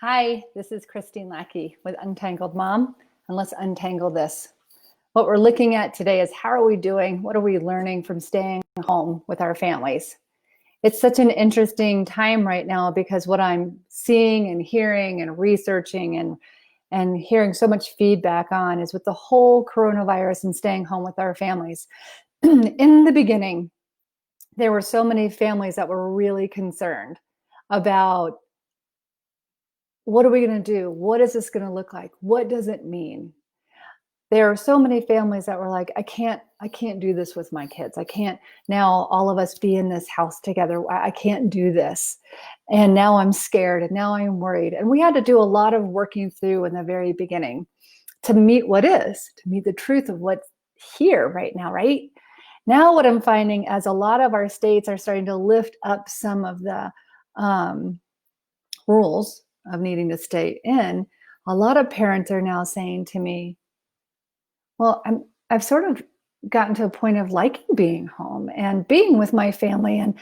Hi, this is Christine Lackey with Untangled Mom, and let's untangle this. What we're looking at today is how are we doing? What are we learning from staying home with our families? It's such an interesting time right now because what I'm seeing and hearing and researching and hearing so much feedback on is with the whole coronavirus and staying home with our families. In the beginning, there were so many families that were really concerned about what are we going to do? What is this going to look like? What does it mean? There are so many families that were like, I can't do this with my kids. I can't now all of us be in this house together. I can't do this. And now I'm scared and now I'm worried. And we had to do a lot of working through in the very beginning to meet to meet the truth of what's here right now, right? Now what I'm finding as a lot of our states are starting to lift up some of the rules of needing to stay in, a lot of parents are now saying to me, well, I've sort of gotten to a point of liking being home and being with my family, and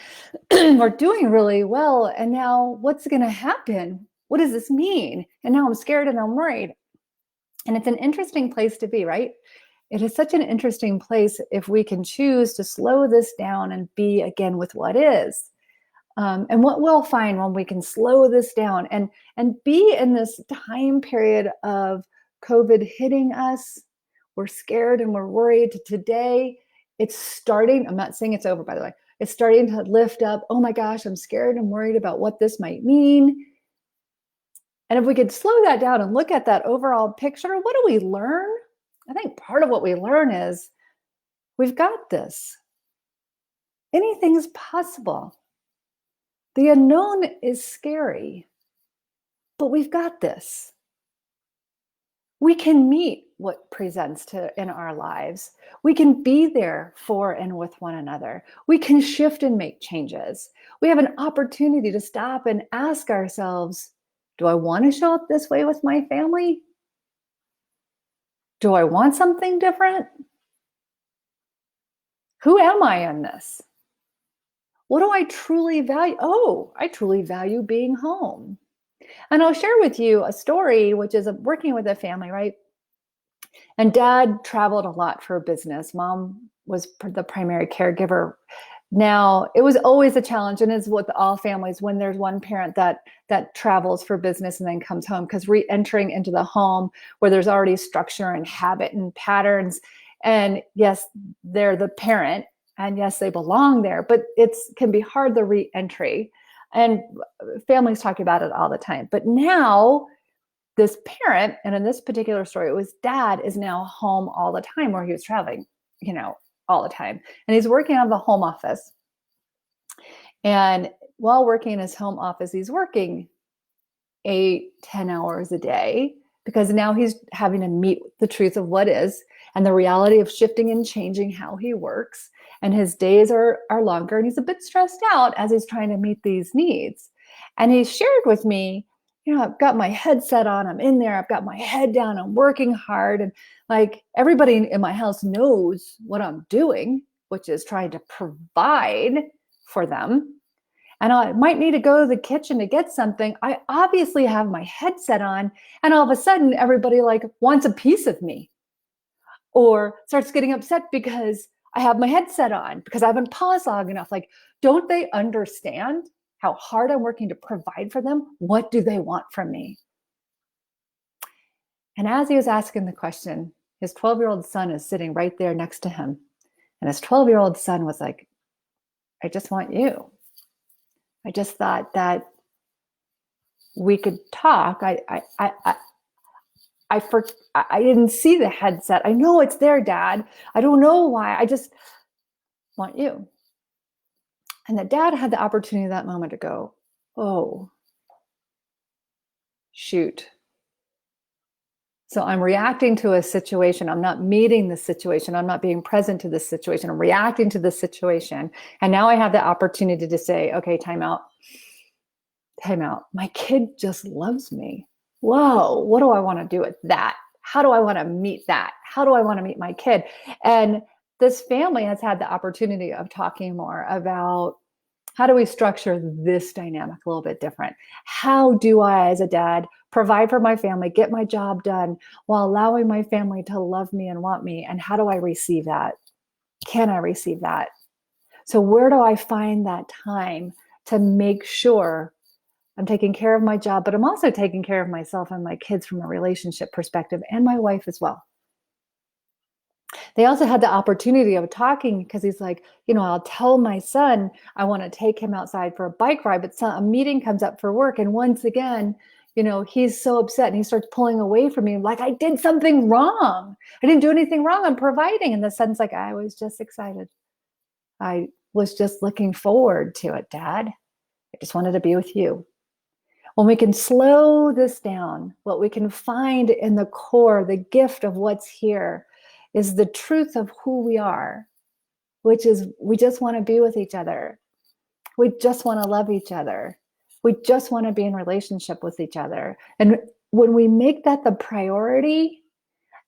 we're doing really well. And now what's going to happen? What does this mean? And now I'm scared and I'm worried. And it's an interesting place to be, right? It is such an interesting place if we can choose to slow this down and be again with what is. And what we'll find when we can slow this down and be in this time period of COVID hitting us, we're scared and we're worried. Today, it's starting. I'm not saying it's over, by the way. It's starting to lift up. Oh my gosh, I'm scared and worried about what this might mean. And if we could slow that down and look at that overall picture, what do we learn? I think part of what we learn is we've got this. Anything's possible. The unknown is scary, but we've got this. We can meet what presents in our lives. We can be there for and with one another. We can shift and make changes. We have an opportunity to stop and ask ourselves, do I want to show up this way with my family? Do I want something different? Who am I in this? What do I truly value? Oh, I truly value being home. And I'll share with you a story, which is working with a family, right? And dad traveled a lot for business. Mom was the primary caregiver. Now, it was always a challenge, and is with all families when there's one parent that travels for business and then comes home, because re-entering into the home where there's already structure and habit and patterns, and yes, they're the parent, and yes, they belong there, but it can be hard, the re-entry. And families talk about it all the time. But now this parent, and in this particular story, it was dad, is now home all the time where he was traveling, all the time. And he's working out of the home office. And while working in his home office, he's working 8-10 hours a day, because now he's having to meet the truth of what is and the reality of shifting and changing how he works. And his days are longer, and he's a bit stressed out as he's trying to meet these needs. And he shared with me, I've got my headset on, I'm in there, I've got my head down, I'm working hard. And like everybody in my house knows what I'm doing, which is trying to provide for them. And I might need to go to the kitchen to get something. I obviously have my headset on, and all of a sudden everybody like wants a piece of me or starts getting upset because I have my headset on because I haven't paused long enough. Like, don't they understand how hard I'm working to provide for them? What do they want from me? And as he was asking the question, his 12-year-old son is sitting right there next to him. And his 12-year-old son was like, I just want you. I just thought that we could talk. I didn't see the headset. I know it's there, Dad. I don't know why. I just want you. And the dad had the opportunity at that moment to go, oh, shoot. So I'm reacting to a situation. I'm not meeting the situation. I'm not being present to this situation. I'm reacting to the situation. And now I have the opportunity to say, okay, time out. Time out. My kid just loves me. Whoa, what do I want to do with that? How do I want to meet that? How do I want to meet my kid? And this family has had the opportunity of talking more about How do we structure this dynamic a little bit different? How do I, as a dad, provide for my family, get my job done while allowing my family to love me and want me? And how do I receive that? Can I receive that? So where do I find that time to make sure I'm taking care of my job, but I'm also taking care of myself and my kids from a relationship perspective, and my wife as well? They also had the opportunity of talking because he's like, I'll tell my son I want to take him outside for a bike ride, but a meeting comes up for work. And once again, he's so upset and he starts pulling away from me like I did something wrong. I didn't do anything wrong. I'm providing. And the son's like, I was just excited. I was just looking forward to it, Dad. I just wanted to be with you. When we can slow this down, what we can find in the core, the gift of what's here, is the truth of who we are, which is we just want to be with each other. We just want to love each other. We just want to be in relationship with each other. And when we make that the priority,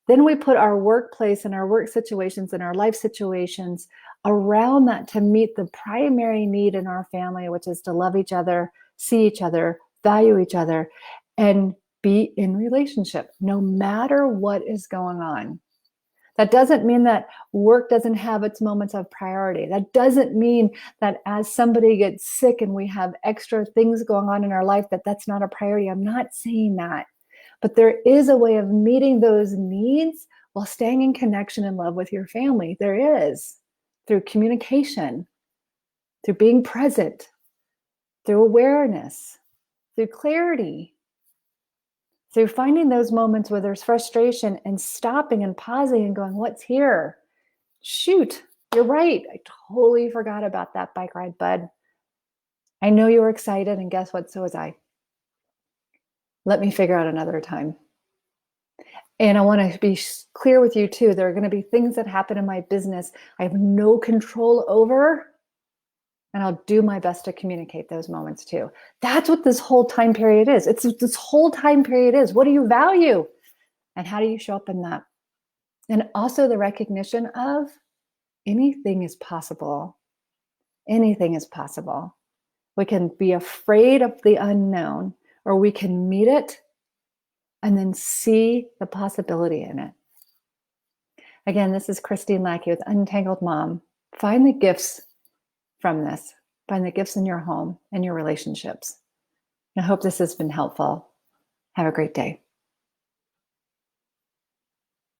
then we put our workplace and our work situations and our life situations around that to meet the primary need in our family, which is to love each other, see each other, value each other, and be in relationship no matter what is going on. That doesn't mean that work doesn't have its moments of priority. That doesn't mean that as somebody gets sick and we have extra things going on in our life, that's not a priority. I'm not saying that. But there is a way of meeting those needs while staying in connection and love with your family. There is, through communication, through being present, through awareness, through clarity, through finding those moments where there's frustration and stopping and pausing and going, what's here? Shoot, you're right. I totally forgot about that bike ride, bud. I know you were excited, and guess what? So was I. Let me figure out another time. And I want to be clear with you too. There are going to be things that happen in my business I have no control over. And I'll do my best to communicate those moments too. That's what this whole time period is. It's what this whole time period is. What do you value? And how do you show up in that? And also the recognition of anything is possible. Anything is possible. We can be afraid of the unknown, or we can meet it and then see the possibility in it. Again, this is Christine Lackey with Untangled Mom. Find the gifts from this. Find the gifts in your home and your relationships. I hope this has been helpful. Have a great day.